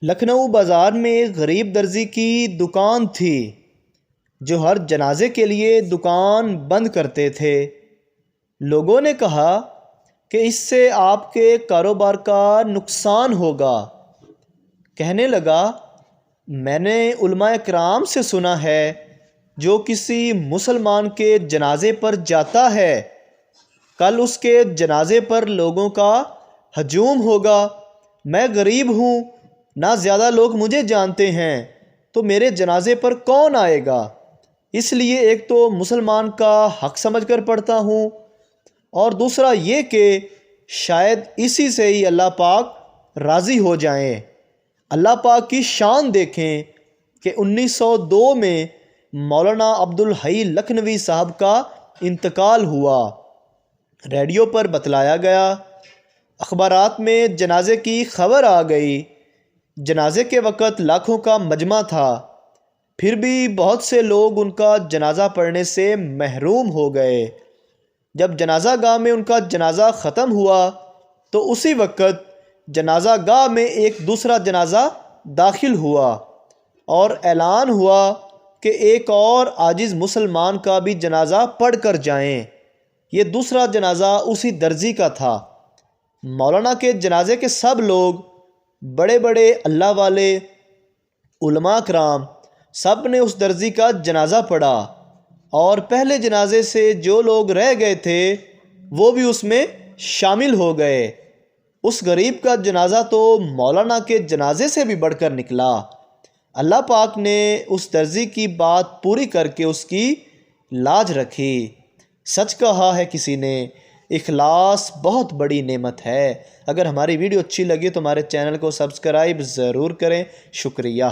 لکھنؤ بازار میں ایک غریب درزی کی دکان تھی جو ہر جنازے کے لیے دکان بند کرتے تھے۔ لوگوں نے کہا کہ اس سے آپ کے کاروبار کا نقصان ہوگا۔ کہنے لگا، میں نے علماء کرام سے سنا ہے جو کسی مسلمان کے جنازے پر جاتا ہے کل اس کے جنازے پر لوگوں کا ہجوم ہوگا۔ میں غریب ہوں، نہ زیادہ لوگ مجھے جانتے ہیں، تو میرے جنازے پر کون آئے گا؟ اس لیے ایک تو مسلمان کا حق سمجھ کر پڑھتا ہوں، اور دوسرا یہ کہ شاید اسی سے ہی اللہ پاک راضی ہو جائیں۔ اللہ پاک کی شان دیکھیں کہ 1902 میں مولانا عبدالحی لکھنوی صاحب کا انتقال ہوا۔ ریڈیو پر بتلایا گیا، اخبارات میں جنازے کی خبر آ گئی۔ جنازے کے وقت لاکھوں کا مجمع تھا، پھر بھی بہت سے لوگ ان کا جنازہ پڑھنے سے محروم ہو گئے۔ جب جنازہ گاہ میں ان کا جنازہ ختم ہوا تو اسی وقت جنازہ گاہ میں ایک دوسرا جنازہ داخل ہوا اور اعلان ہوا کہ ایک اور عاجز مسلمان کا بھی جنازہ پڑھ کر جائیں۔ یہ دوسرا جنازہ اسی درزی کا تھا۔ مولانا کے جنازے کے سب لوگ، بڑے بڑے اللہ والے، علماء کرام، سب نے اس درزی کا جنازہ پڑھا، اور پہلے جنازے سے جو لوگ رہ گئے تھے وہ بھی اس میں شامل ہو گئے۔ اس غریب کا جنازہ تو مولانا کے جنازے سے بھی بڑھ کر نکلا۔ اللہ پاک نے اس درزی کی بات پوری کر کے اس کی لاج رکھی۔ سچ کہا ہے کسی نے، اخلاص بہت بڑی نعمت ہے۔ اگر ہماری ویڈیو اچھی لگی تو ہمارے چینل کو سبسکرائب ضرور کریں۔ شکریہ۔